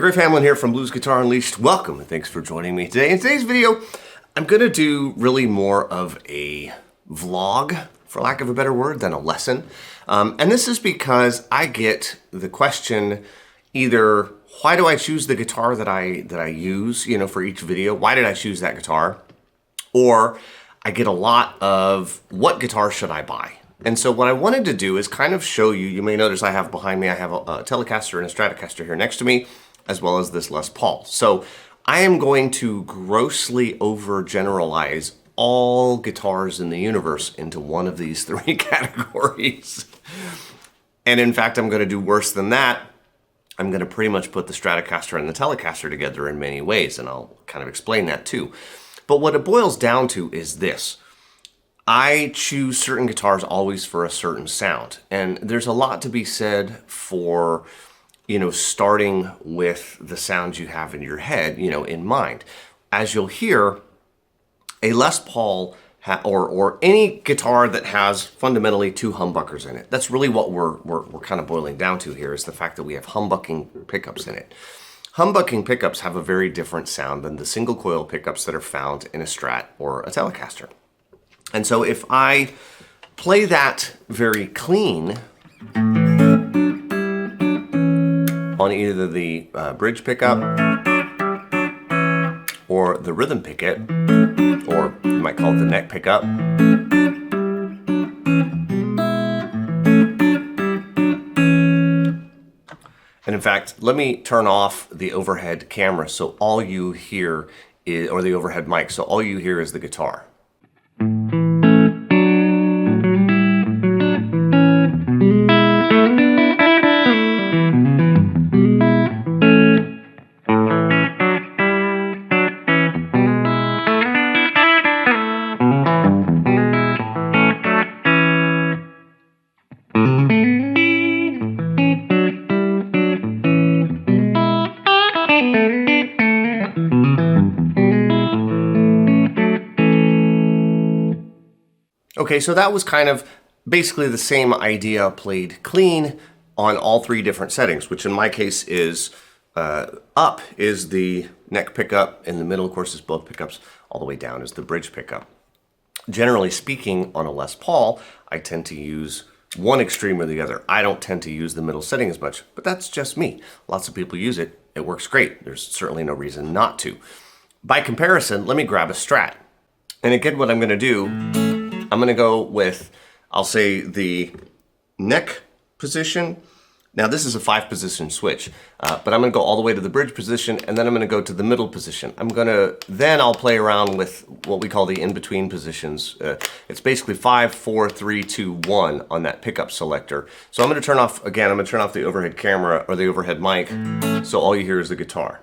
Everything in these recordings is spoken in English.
Griff Hamlin here from Blues Guitar Unleashed. Welcome and thanks for joining me today. In today's video, I'm going to do really more of a vlog, for lack of a better word, than a lesson. And this is because I get the question either, why do I choose the guitar that I use, for each video? Why did I choose that guitar? Or I get a lot of, what guitar should I buy? And so what I wanted to do is kind of show you, you may notice I have behind me, I have a Telecaster and a Stratocaster here next to me, as well as this Les Paul. So I am going to grossly overgeneralize all guitars in the universe into one of these three categories. And in fact, I'm going to do worse than that. I'm going to pretty much put the Stratocaster and the Telecaster together in many ways, and I'll kind of explain that too. But what it boils down to is this. I choose certain guitars always for a certain sound. And there's a lot to be said for, starting with the sounds you have in your head, in mind. As you'll hear, a Les Paul or any guitar that has fundamentally two humbuckers in it. That's really what we're kind of boiling down to here, is the fact that we have humbucking pickups in it. Humbucking pickups have a very different sound than the single coil pickups that are found in a Strat or a Telecaster. And so if I play that very clean on either the bridge pickup or the rhythm picket, or you might call it the neck pickup, and in fact, let me turn off the overhead camera so all you hear is, or the overhead mic, so all you hear is the guitar. Okay, so that was kind of basically the same idea played clean on all three different settings, which in my case is up is the neck pickup, in the middle, of course, is both pickups, all the way down is the bridge pickup. Generally speaking, on a Les Paul, I tend to use one extreme or the other. I don't tend to use the middle setting as much, but that's just me. Lots of people use it. It works great. There's certainly no reason not to. By comparison, let me grab a Strat. And again, what I'm going to do, I'm going to go with, I'll say, the neck position. Now this is a 5-position switch, but I'm going to go all the way to the bridge position, and then I'm going to go to the middle position. Then I'll play around with what we call the in-between positions. It's basically 5, 4, 3, 2, 1 on that pickup selector. So I'm going to turn off, again, I'm going to turn off the overhead camera or the overhead mic, so all you hear is the guitar.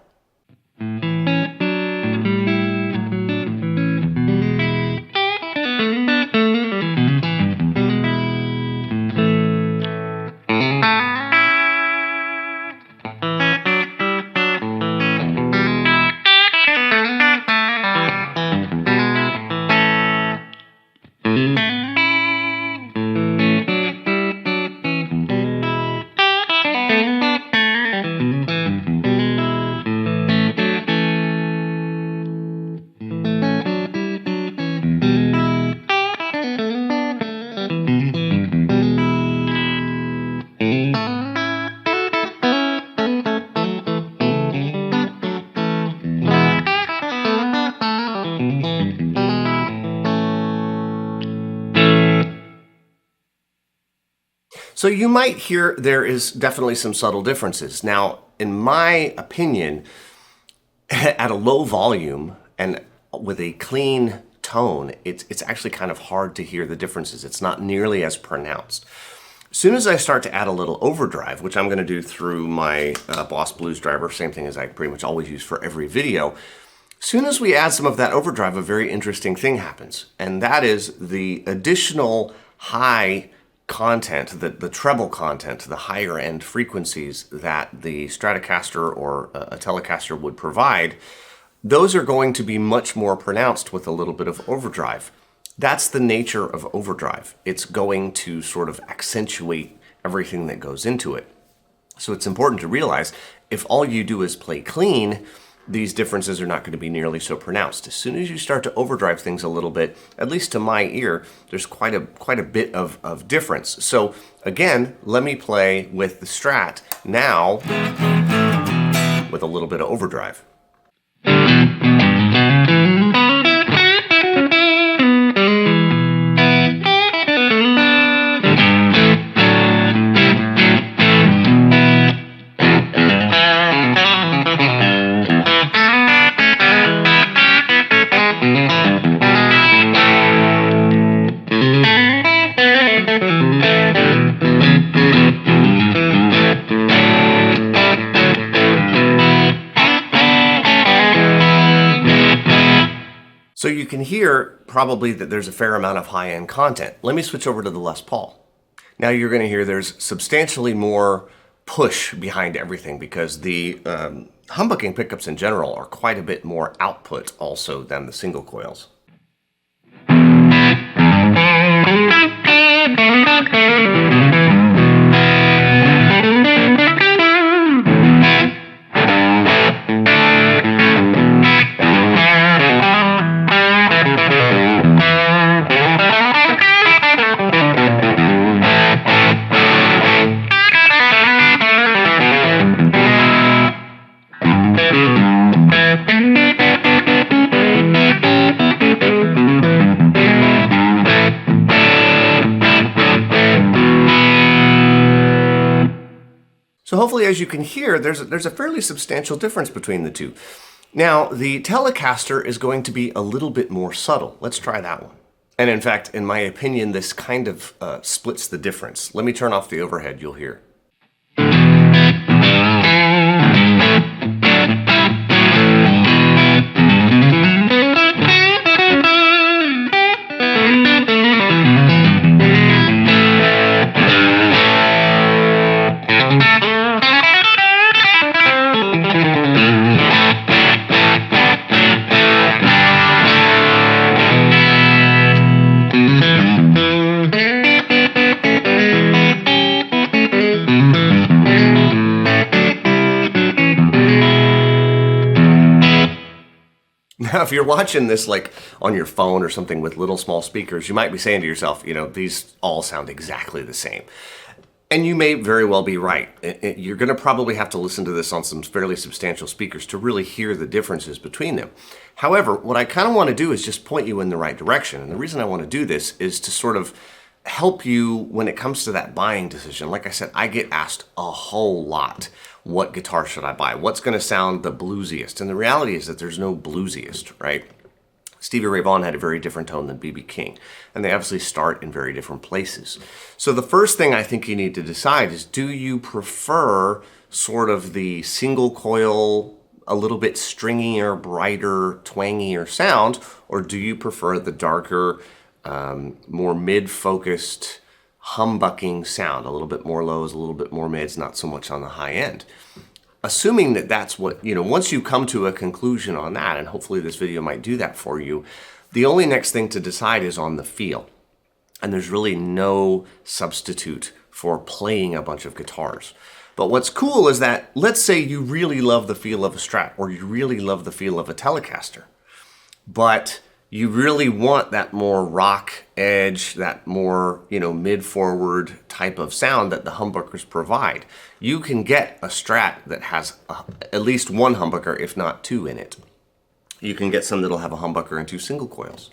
So you might hear there is definitely some subtle differences. Now, in my opinion, at a low volume and with a clean tone, it's actually kind of hard to hear the differences. It's not nearly as pronounced. As soon as I start to add a little overdrive, which I'm going to do through my Boss Blues driver, same thing as I pretty much always use for every video, as soon as we add some of that overdrive, a very interesting thing happens. And that is the additional high content, the treble content, the higher end frequencies that the Stratocaster or a Telecaster would provide, those are going to be much more pronounced with a little bit of overdrive. That's the nature of overdrive. It's going to sort of accentuate everything that goes into it. So it's important to realize if all you do is play clean, these differences are not going to be nearly so pronounced. As soon as you start to overdrive things a little bit, at least to my ear, there's quite a bit of difference. So again, let me play with the Strat now with a little bit of overdrive. So you can hear probably that there's a fair amount of high-end content. Let me switch over to the Les Paul. Now you're going to hear there's substantially more push behind everything because the humbucking pickups in general are quite a bit more output also than the single coils. So hopefully, as you can hear, there's a fairly substantial difference between the two. Now, the Telecaster is going to be a little bit more subtle. Let's try that one. And in fact, in my opinion, this kind of splits the difference. Let me turn off the overhead, you'll hear. Now, if you're watching this like on your phone or something with little small speakers, you might be saying to yourself, you know, these all sound exactly the same. And you may very well be right. You're going to probably have to listen to this on some fairly substantial speakers to really hear the differences between them. However, what I kind of want to do is just point you in the right direction. And the reason I want to do this is to sort of help you when it comes to that buying decision. Like I said, I get asked a whole lot, what guitar should I buy? What's going to sound the bluesiest? And the reality is that there's no bluesiest, right? Stevie Ray Vaughan had a very different tone than B.B. King, and they obviously start in very different places. So the first thing I think you need to decide is, do you prefer sort of the single coil, a little bit stringier, brighter, twangier sound, or do you prefer the darker, more mid-focused, humbucking sound, a little bit more lows, a little bit more mids, not so much on the high end? Assuming that that's what, you know, once you come to a conclusion on that, and hopefully this video might do that for you, the only next thing to decide is on the feel. And there's really no substitute for playing a bunch of guitars. But what's cool is that, let's say you really love the feel of a Strat, or you really love the feel of a Telecaster, but you really want that more rock edge, that more, you know, mid-forward type of sound that the humbuckers provide. You can get a Strat that has at least one humbucker, if not two in it. You can get some that'll have a humbucker and two single coils.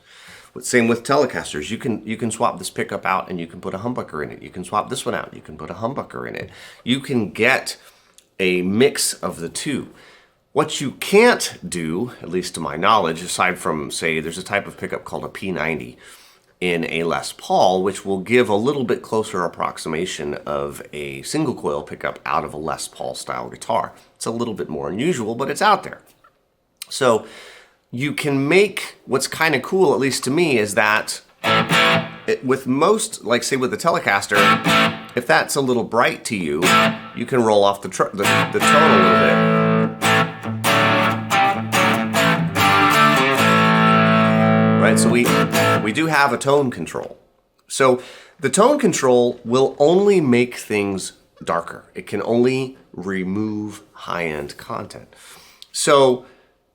But same with Telecasters. You can swap this pickup out and you can put a humbucker in it. You can swap this one out, you can put a humbucker in it. You can get a mix of the two. What you can't do, at least to my knowledge, aside from, say, there's a type of pickup called a P90 in a Les Paul, which will give a little bit closer approximation of a single coil pickup out of a Les Paul style guitar. It's a little bit more unusual, but it's out there. So you can make, what's kind of cool, at least to me, is that with most, like say with the Telecaster, if that's a little bright to you, you can roll off the tone a little bit. Right, so we do have a tone control. So the tone control will only make things darker. It can only remove high-end content. So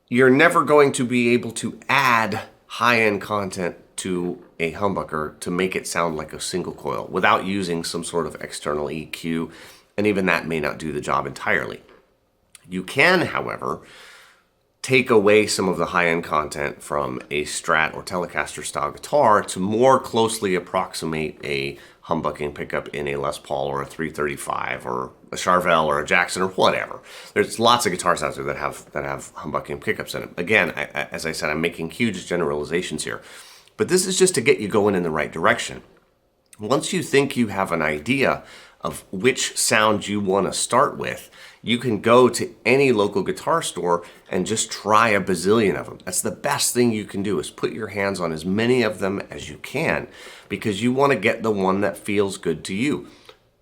you're never going to be able to add high-end content to a humbucker to make it sound like a single coil without using some sort of external EQ, and even that may not do the job entirely. You can, however, take away some of the high-end content from a Strat or Telecaster style guitar to more closely approximate a humbucking pickup in a Les Paul or a 335 or a Charvel or a Jackson or whatever. There's lots of guitars out there that have humbucking pickups in them. Again, as I said, I'm making huge generalizations here, but this is just to get you going in the right direction. Once you think you have an idea of which sound you want to start with, you can go to any local guitar store and just try a bazillion of them. That's the best thing you can do, is put your hands on as many of them as you can, because you want to get the one that feels good to you.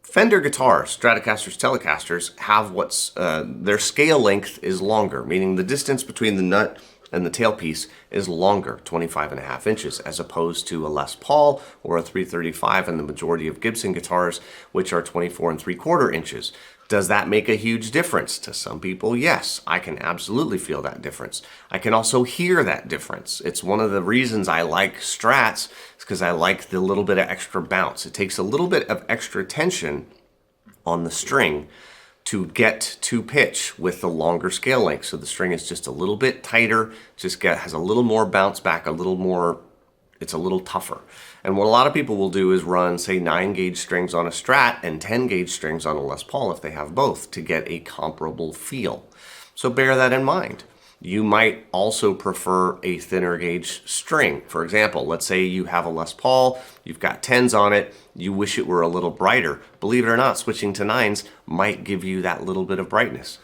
Fender guitars, Stratocasters, Telecasters, have their scale length is longer, meaning the distance between the nut and the tailpiece is longer, 25.5 inches, as opposed to a Les Paul or a 335 and the majority of Gibson guitars, which are 24.75 inches. Does that make a huge difference? To some people, yes. I can absolutely feel that difference. I can also hear that difference. It's one of the reasons I like Strats, is because I like the little bit of extra bounce. It takes a little bit of extra tension on the string to get to pitch with the longer scale length. So the string is just a little bit tighter, has a little more bounce back, it's a little tougher. And what a lot of people will do is run, say, 9-gauge strings on a Strat and 10-gauge strings on a Les Paul if they have both, to get a comparable feel. So bear that in mind. You might also prefer a thinner gauge string. For example, let's say you have a Les Paul, you've got 10s on it, you wish it were a little brighter. Believe it or not, switching to 9s might give you that little bit of brightness.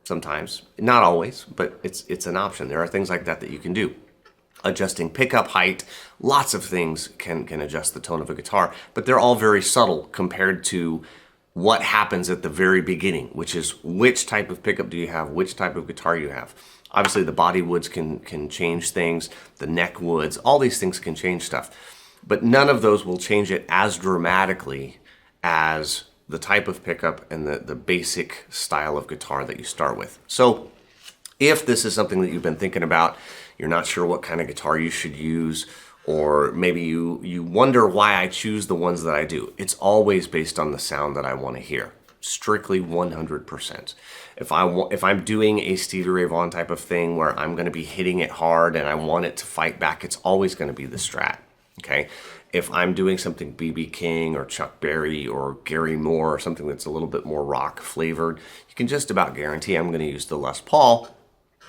Sometimes, not always, but it's an option. There are things like that you can do. Adjusting pickup height, lots of things can adjust the tone of a guitar, but they're all very subtle compared to what happens at the very beginning, which is which type of pickup do you have, which type of guitar you have. Obviously, the body woods can change things, the neck woods, all these things can change stuff. But none of those will change it as dramatically as the type of pickup and the basic style of guitar that you start with. So if this is something that you've been thinking about, you're not sure what kind of guitar you should use, or maybe you wonder why I choose the ones that I do, it's always based on the sound that I want to hear. Strictly 100%. If I'm doing a Stevie Ray Vaughan type of thing where I'm going to be hitting it hard and I want it to fight back, it's always going to be the Strat. Okay. If I'm doing something B.B. King or Chuck Berry or Gary Moore or something that's a little bit more rock flavored, you can just about guarantee I'm going to use the Les Paul,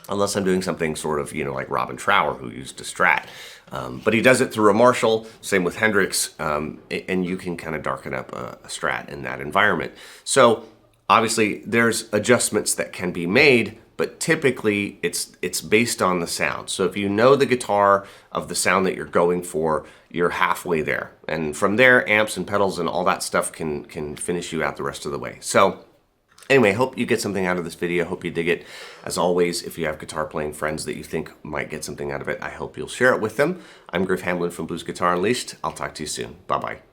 unless I'm doing something sort of, like Robin Trower, who used a Strat. But he does it through a Marshall, same with Hendrix, and you can kind of darken up a Strat in that environment. So obviously there's adjustments that can be made, but typically it's based on the sound. So if you know the guitar of the sound that you're going for, you're halfway there. And from there, amps and pedals and all that stuff can finish you out the rest of the way. So anyway, hope you get something out of this video. Hope you dig it. As always, if you have guitar playing friends that you think might get something out of it, I hope you'll share it with them. I'm Griff Hamblin from Blues Guitar Unleashed. I'll talk to you soon. Bye-bye.